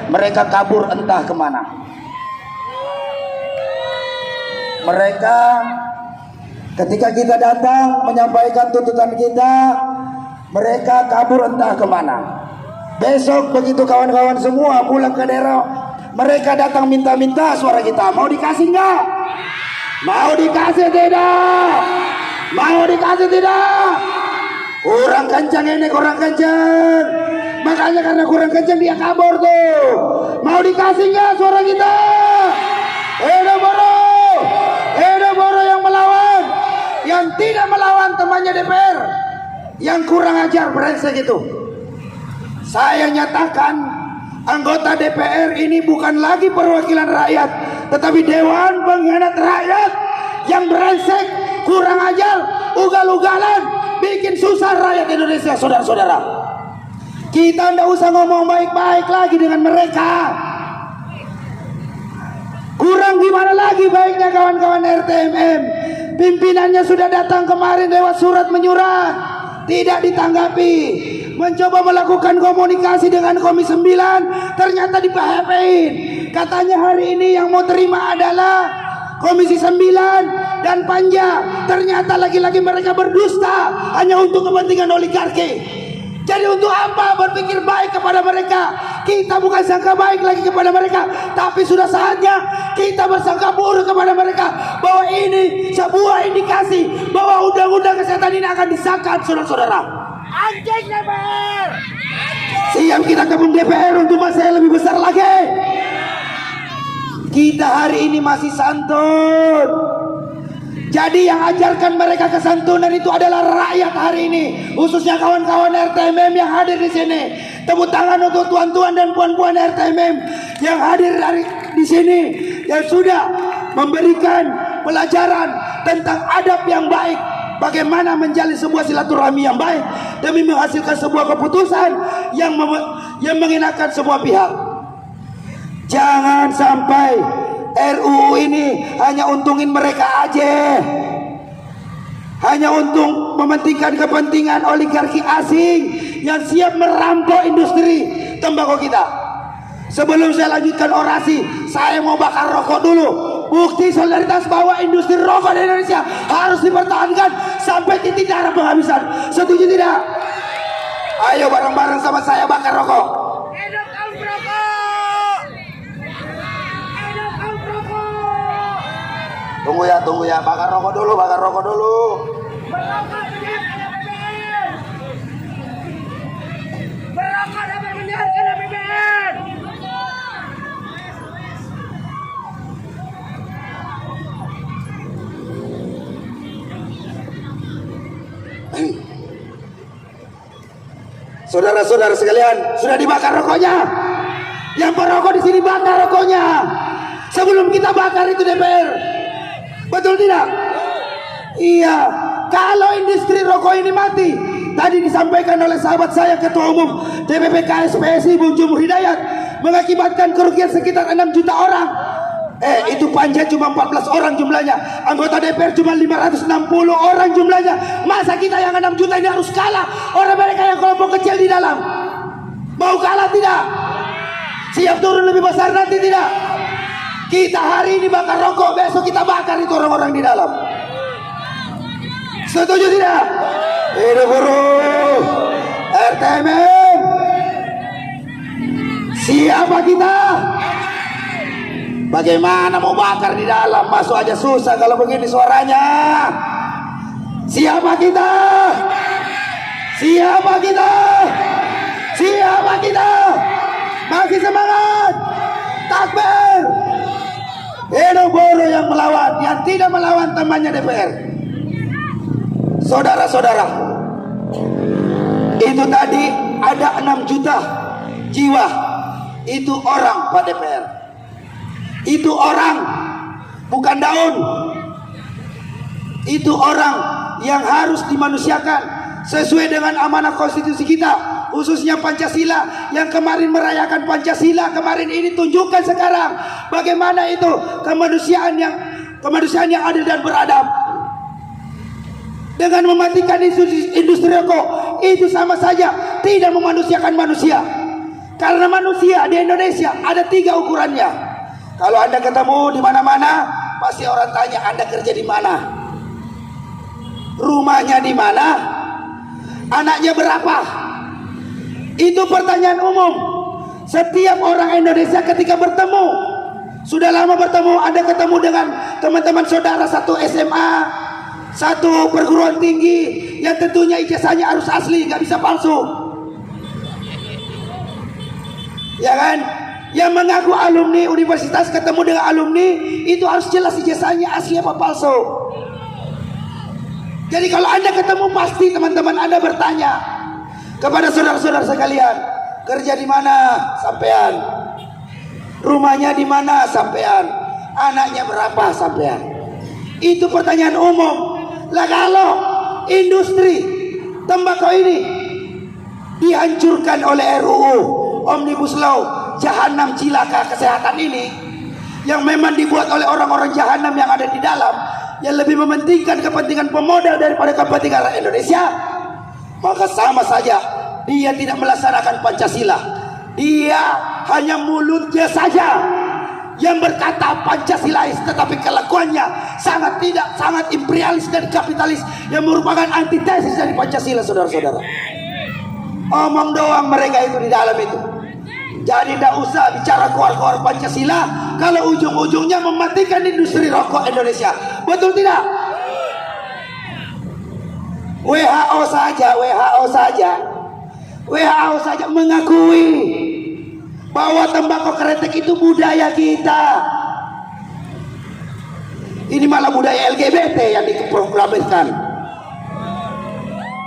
Mereka kabur entah kemana. Mereka ketika kita datang menyampaikan tuntutan kita, mereka kabur entah kemana. Besok begitu kawan-kawan semua pulang ke daerah, mereka datang minta-minta suara kita. Mau dikasih nggak? Mau dikasih tidak? Mau dikasih tidak? Kurang kencang ini, kurang kencang. Makanya karena kurang kencang dia kabur tuh. Mau dikasih nggak suara kita? Edo Boro yang melawan, yang tidak melawan temannya DPR, yang kurang ajar brengsek itu. Saya nyatakan anggota DPR ini bukan lagi perwakilan rakyat, tetapi dewan pengkhianat rakyat yang brengsek, kurang ajar, ugal-ugalan, bikin susah rakyat Indonesia. Saudara-saudara, kita tidak usah ngomong baik-baik lagi dengan mereka. Kurang gimana lagi baiknya kawan-kawan RTMM. Pimpinannya sudah datang kemarin lewat surat menyurat, tidak ditanggapi. Mencoba melakukan komunikasi dengan Komisi 9, ternyata di-PHP-in. Katanya hari ini yang mau terima adalah Komisi 9 dan Panja. Ternyata lagi-lagi mereka berdusta hanya untuk kepentingan oligarki. Jadi untuk apa berpikir baik kepada mereka? Kita bukan sangka baik lagi kepada mereka, tapi sudah saatnya kita bersangka buruk kepada mereka, bahwa ini sebuah indikasi bahwa undang-undang kesehatan ini akan disahkan, saudara-saudara. Anjing DPR. Siap kita gabung DPR untuk masa yang lebih besar lagi. Kita hari ini masih santun. Jadi yang ajarkan mereka kesantunan itu adalah rakyat hari ini, khususnya kawan-kawan RTMM yang hadir di sini. Tepuk tangan untuk tuan-tuan dan puan-puan RTMM yang hadir di sini, yang sudah memberikan pelajaran tentang adab yang baik, bagaimana menjalin sebuah silaturahmi yang baik demi menghasilkan sebuah keputusan yang mengenakan semua pihak. Jangan sampai RUU ini hanya untungin mereka aja, hanya untuk mementingkan kepentingan oligarki asing yang siap merampok industri tembakau kita. Sebelum saya lanjutkan orasi, saya mau bakar rokok dulu. Bukti solidaritas bahwa industri rokok di Indonesia harus dipertahankan sampai titik darah penghabisan. Setuju tidak? Ayo bareng-bareng sama saya bakar rokok. Hidup kaum perokok. Hidup kaum perokok. Tunggu ya, bakar rokok dulu. Merokok menyehatkan APBN. Merokok dapat menyehatkan APBN. Saudara-saudara sekalian, sudah dibakar rokoknya. Yang perokok di sini bakar rokoknya sebelum kita bakar itu DPR. Betul tidak? Iya. Kalau industri rokok ini mati, tadi disampaikan oleh sahabat saya Ketua Umum DPP KSPSI Bung Jumur Hidayat, mengakibatkan kerugian sekitar 6 juta orang. Itu Panja cuma 14 orang jumlahnya, anggota DPR cuma 560 orang jumlahnya. Masa kita yang 6 juta ini harus kalah orang mereka yang kelompok kecil di dalam? Mau kalah tidak? Siap turun lebih besar nanti tidak? Kita hari ini bakar rokok, besok kita bakar itu orang-orang di dalam. Setuju tidak? Hidup buruh RTMM. Siapa kita? Bagaimana mau bakar di dalam? Masuk aja susah kalau begini suaranya. Siapa kita? Siapa kita? Siapa kita? Masih semangat. Takbir. Hidup buruh yang melawan, yang tidak melawan temannya DPR. Saudara-saudara, itu tadi ada 6 juta jiwa. Itu orang Pak DPR. Itu orang, bukan daun. Itu orang yang harus dimanusiakan sesuai dengan amanah konstitusi kita, khususnya Pancasila. Yang kemarin merayakan Pancasila, kemarin ini tunjukkan sekarang bagaimana itu kemanusiaan yang adil dan beradab. Dengan mematikan industri rokok, itu sama saja tidak memanusiakan manusia. Karena manusia di Indonesia ada 3 ukurannya. Kalau Anda ketemu di mana-mana, pasti orang tanya Anda kerja di mana, rumahnya di mana, anaknya berapa. Itu pertanyaan umum. Setiap orang Indonesia ketika bertemu, sudah lama bertemu, Anda ketemu dengan teman-teman saudara satu SMA, satu perguruan tinggi, yang tentunya ijazahnya harus asli, nggak bisa palsu, ya kan? Yang mengaku alumni universitas ketemu dengan alumni, itu harus jelas ijazahnya asli apa palsu. Jadi kalau Anda ketemu, pasti teman-teman Anda bertanya kepada saudara-saudara sekalian, kerja di mana sampean, rumahnya di mana sampean, anaknya berapa sampean. Itu pertanyaan umum. Lah kalau industri tembakau ini dihancurkan oleh RUU Omnibus Law Jahanam Cilaka Kesehatan ini, yang memang dibuat oleh orang-orang jahanam yang ada di dalam, yang lebih mementingkan kepentingan pemodal daripada kepentingan rakyat Indonesia, maka sama saja dia tidak melaksanakan Pancasila. Dia hanya mulutnya saja yang berkata Pancasilais, tetapi kelakuannya sangat imperialis dan kapitalis, yang merupakan antitesis dari Pancasila, saudara-saudara. Omong doang mereka itu di dalam itu. Jadi tidak usah bicara keluar-keluar Pancasila kalau ujung-ujungnya mematikan industri rokok Indonesia. Betul tidak? WHO saja mengakui bahwa tembakau kretek itu budaya kita. Ini malah budaya LGBT yang diproklamirkan.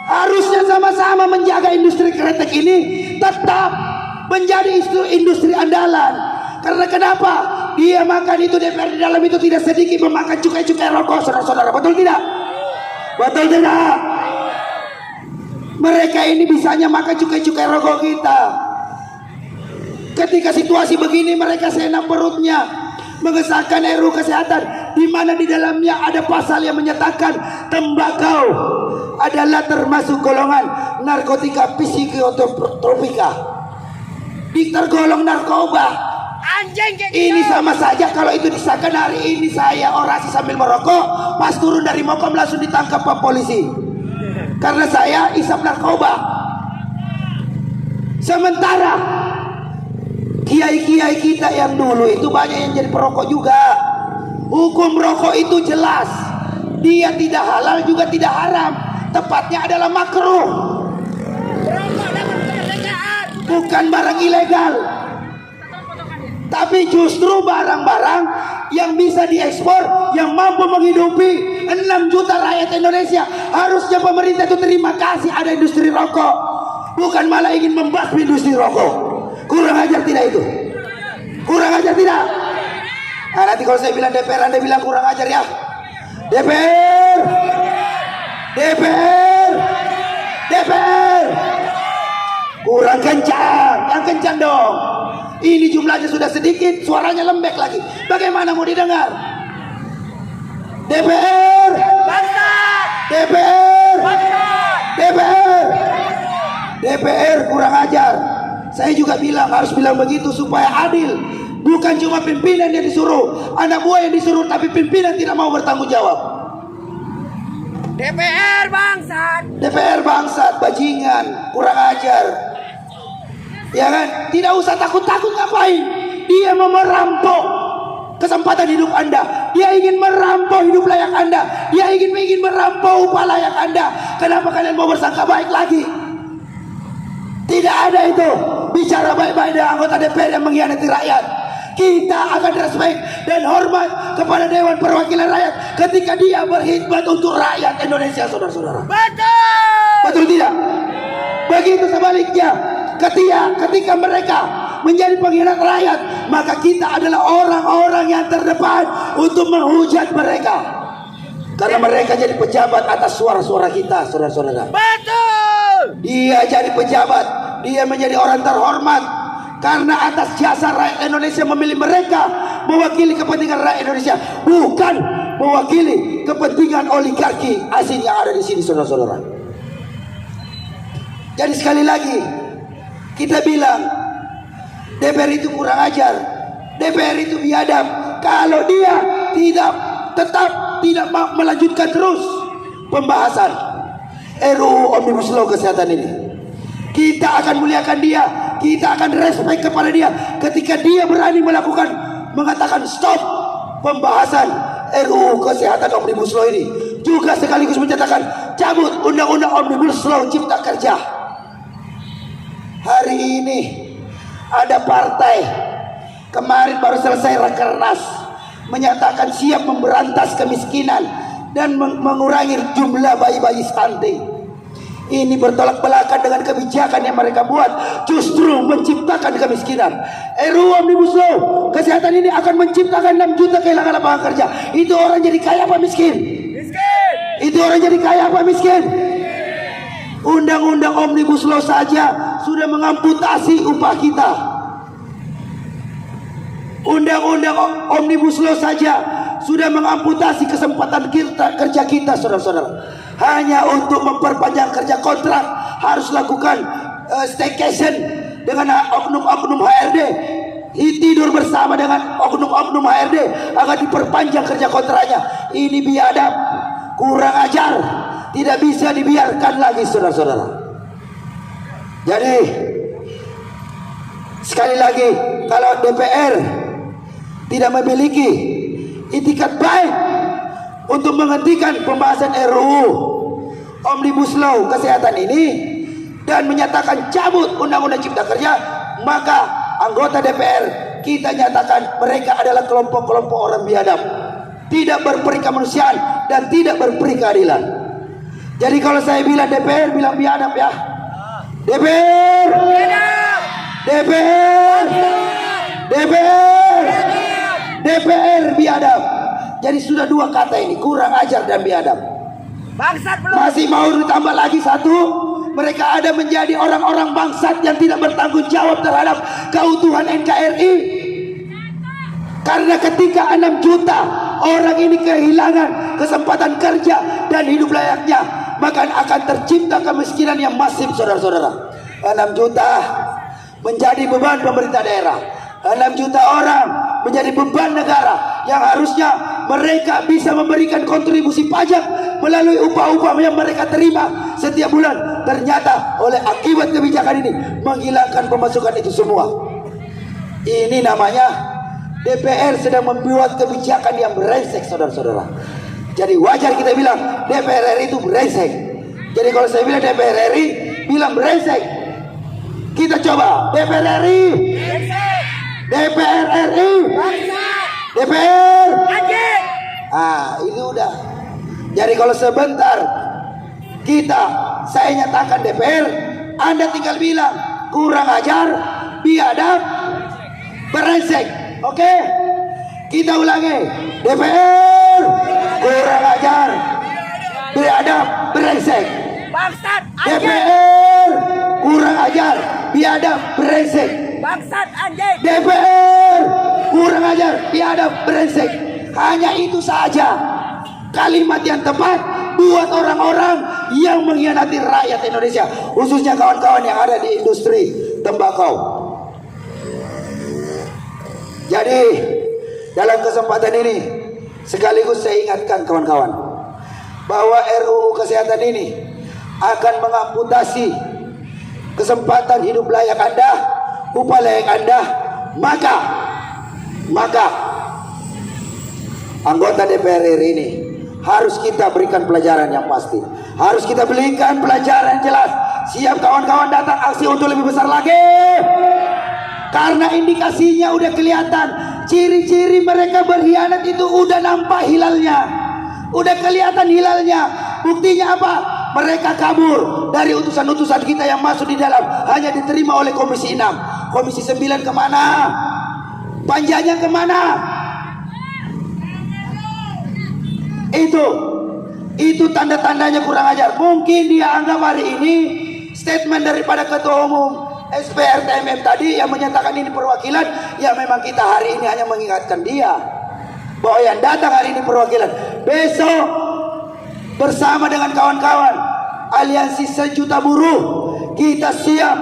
Harusnya sama-sama menjaga industri kretek ini tetap menjadi industri andalan. Karena kenapa? Dia makan itu, DPR di dalam itu tidak sedikit memakan cukai-cukai rokok, saudara-saudara. Betul tidak? Betul tidak? Mereka ini bisanya makan cukai-cukai rokok kita. Ketika situasi begini, mereka senang perutnya mengesahkan RUU Kesehatan, di mana di dalamnya ada pasal yang menyatakan tembakau adalah termasuk golongan narkotika psikotropika, tergolong narkoba. Anjing kayak Ini gitu. sama saja kalau itu disahkan hari ini saya orasi sambil merokok, pas turun dari mokom langsung ditangkap Pak polisi karena saya isap narkoba. Sementara kiai-kiai kita yang dulu itu banyak yang jadi perokok juga. Hukum rokok itu jelas, dia tidak halal juga tidak haram, tepatnya adalah makruh, Rokok dapat kemerdekaan. bukan barang ilegal. Tapi justru barang-barang yang bisa diekspor, yang mampu menghidupi 6 juta rakyat Indonesia. Harusnya pemerintah itu terima kasih ada industri rokok, bukan malah ingin membasmi industri rokok. Kurang ajar tidak itu? Kurang ajar tidak? Nah, nanti kalau saya bilang DPR, Anda bilang kurang ajar ya. DPR, DPR, DPR, kurang kencang, yang kencang dong. Ini jumlahnya sudah sedikit, suaranya lembek lagi. Bagaimana mau didengar? DPR, Bangsat. DPR, Bangsat. DPR, DPR kurang ajar. Saya juga bilang harus bilang begitu supaya adil. Bukan cuma pimpinan yang disuruh, anak buah yang disuruh, tapi pimpinan tidak mau bertanggung jawab. DPR bangsat. DPR bangsat, bajingan, kurang ajar. Ya kan? Tidak usah takut-takut, ngapain? Dia mau merampok kesempatan hidup Anda. Dia ingin merampok hidup layak Anda. Dia ingin merampok upah layak Anda. Kenapa kalian mau bersangka baik lagi? Tidak ada itu. Bicara baik-baik dengan anggota DPR yang mengkhianati rakyat. Kita akan respect dan hormat kepada Dewan Perwakilan Rakyat ketika dia berkhidmat untuk rakyat Indonesia, saudara-saudara. Betul. Betul tidak? Begitu sebaliknya, ketika mereka menjadi pengkhianat rakyat, maka kita adalah orang-orang yang terdepan untuk menghujat mereka. Karena mereka jadi pejabat atas suara-suara kita, saudara-saudara. Betul. Dia jadi pejabat, dia menjadi orang terhormat karena atas jasa rakyat Indonesia memilih mereka mewakili kepentingan rakyat Indonesia, bukan mewakili kepentingan oligarki asing yang ada di sini, saudara-saudara. Jadi sekali lagi kita bilang, DPR itu kurang ajar, DPR itu biadab. Kalau dia tetap tidak melanjutkan terus pembahasan RUU Omnibus Law kesehatan ini, kita akan muliakan dia, kita akan respect kepada dia ketika dia berani mengatakan stop pembahasan RUU kesehatan Omnibus Law ini, juga sekaligus menyatakan cabut undang-undang Omnibus Law Cipta Kerja. Hari ini ada partai kemarin baru selesai rakernas menyatakan siap memberantas kemiskinan dan mengurangi jumlah bayi-bayi stunting. Ini bertolak belakang dengan kebijakan yang mereka buat, justru menciptakan kemiskinan. RUU Omnibus Law kesehatan ini akan menciptakan 6 juta kehilangan lapangan kerja. Itu orang jadi kaya apa miskin? Miskin. Itu orang jadi kaya apa miskin? Undang-undang Omnibus Law saja sudah mengamputasi upah kita. Undang-undang Omnibus Law saja sudah mengamputasi kesempatan kerja kita, saudara-saudara. Hanya untuk memperpanjang kerja kontrak harus lakukan staycation dengan oknum-oknum HRD, tidur bersama dengan oknum-oknum HRD agar diperpanjang kerja kontraknya. Ini biadab, kurang ajar, tidak bisa dibiarkan lagi, saudara-saudara. Jadi sekali lagi, kalau DPR tidak memiliki itikat baik untuk menghentikan pembahasan RUU Omnibus Law kesehatan ini dan menyatakan cabut Undang-Undang Cipta Kerja, maka anggota DPR kita nyatakan mereka adalah kelompok-kelompok orang biadab, tidak berperi kemanusiaan dan tidak berperi keadilan. Jadi kalau saya bilang DPR, bilang biadab ya. DPR, DPR, DPR, DPR biadab. Jadi sudah 2 kata ini, kurang ajar dan biadab. Bangsat belum. Masih mau ditambah lagi 1, mereka ada menjadi orang-orang bangsat yang tidak bertanggung jawab terhadap keutuhan NKRI. Karena ketika 6 juta orang ini kehilangan kesempatan kerja dan hidup layaknya, maka akan tercipta kemiskinan yang masif, saudara-saudara. 6 juta menjadi beban pemerintah daerah, 6 juta orang menjadi beban negara yang harusnya mereka bisa memberikan kontribusi pajak melalui upah-upah yang mereka terima setiap bulan. Ternyata oleh akibat kebijakan ini menghilangkan pemasukan itu semua. Ini namanya DPR sedang membuat kebijakan yang brengsek, saudara-saudara. Jadi wajar kita bilang DPR RI itu brengsek. Jadi kalau saya bilang DPR RI bilang brengsek, kita coba DPR RI, DPR RI, DPR. Itu udah. Jadi kalau sebentar saya nyatakan DPR, Anda tinggal bilang kurang ajar, biadab, brengsek. Oke, kita ulangi. DPR kurang ajar, biadab, brengsek. Bangsat anjing. DPR kurang ajar, biadab, brengsek. Bangsat anjing. DPR kurang ajar, biadab, brengsek. Hanya itu saja kalimat yang tepat buat orang-orang yang mengkhianati rakyat Indonesia, khususnya kawan-kawan yang ada di industri tembakau. Jadi dalam kesempatan ini sekaligus saya ingatkan kawan-kawan bahwa RUU kesehatan ini akan mengamputasi kesempatan hidup layak Anda, upah layak Anda. Maka anggota DPR RI ini harus kita berikan pelajaran yang pasti, harus kita berikan pelajaran yang jelas. Siap kawan-kawan datang aksi untuk lebih besar lagi, karena indikasinya udah kelihatan. Ciri-ciri mereka berkhianat itu udah nampak hilalnya, udah kelihatan hilalnya. Buktinya apa? Mereka kabur dari utusan-utusan kita yang masuk di dalam, hanya diterima oleh Komisi 6. Komisi 9 kemana? Panjanya kemana? Itu tanda-tandanya kurang ajar. Mungkin dia anggap hari ini statement daripada Ketua Umum SPRTMM tadi yang menyatakan ini perwakilan, ya memang kita hari ini hanya mengingatkan dia bahwa yang datang hari ini perwakilan. Besok bersama dengan kawan-kawan Aliansi Sejuta Buruh kita siap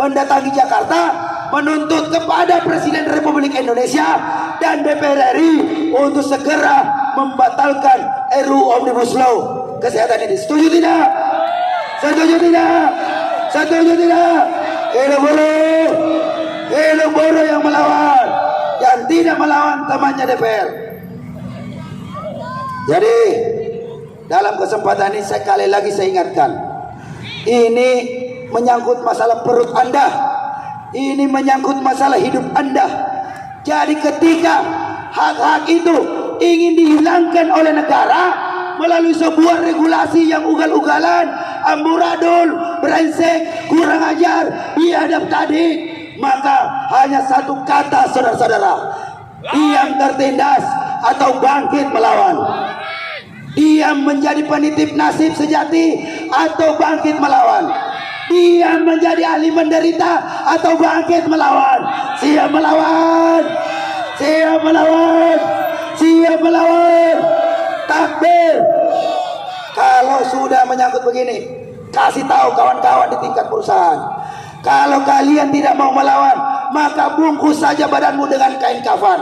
mendatangi Jakarta, menuntut kepada Presiden Republik Indonesia dan DPR RI untuk segera membatalkan RUU Omnibus Law kesehatan ini. Setuju tidak? Setuju tidak? Setuju tidak? Hidup buruh! Hidup buruh yang melawan, yang tidak melawan temannya DPR. Jadi dalam kesempatan ini sekali lagi saya ingatkan, ini menyangkut masalah perut Anda, ini menyangkut masalah hidup Anda. Jadi ketika hak-hak itu ingin dihilangkan oleh negara melalui sebuah regulasi yang ugal-ugalan, amburadul, brengsek, kurang ajar, biadab tadi, maka hanya satu kata saudara-saudara, diam tertindas atau bangkit melawan. Diam menjadi penitip nasib sejati atau bangkit melawan. Diam menjadi ahli menderita atau bangkit melawan. Siap melawan. Siap melawan. Siap melawan. Takbir. Kalau sudah menyangkut begini, kasih tahu kawan-kawan di tingkat perusahaan. Kalau kalian tidak mau melawan, maka bungkus saja badanmu dengan kain kafan.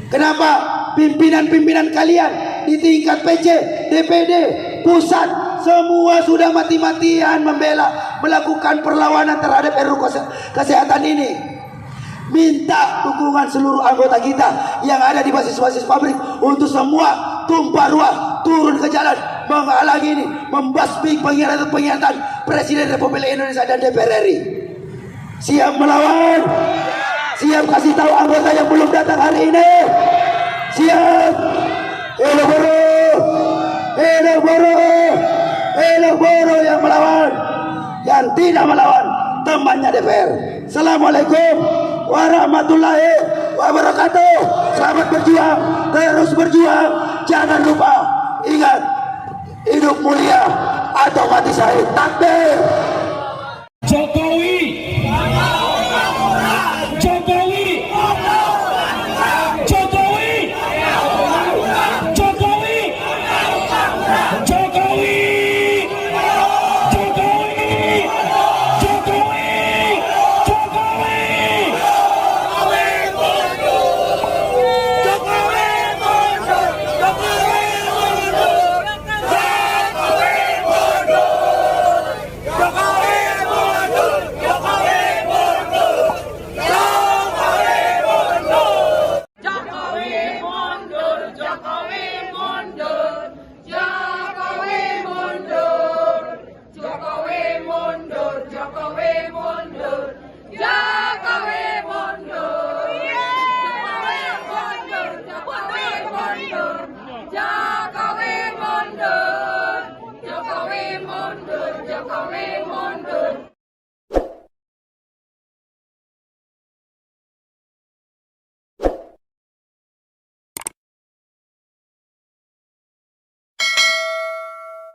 Kenapa? Pimpinan-pimpinan kalian di tingkat PC, DPD, pusat, semua sudah mati-matian membela, melakukan perlawanan terhadap RUU kesehatan ini. Minta dukungan seluruh anggota kita yang ada di basis-basis pabrik untuk semua tumpah ruah turun ke jalan menghalangi ini, membasmi pengkhianatan Presiden Republik Indonesia dan DPR RI. Siap melawan, siap kasih tahu anggota yang belum datang hari ini. Siap. Hidup buruh, hidup buruh, hidup buruh yang melawan, yang tidak melawan temannya DPR. Assalamualaikum warahmatullahi wabarakatuh. Selamat berjuang, terus berjuang. Jangan lupa, ingat, hidup mulia atau mati syahid. Takbir.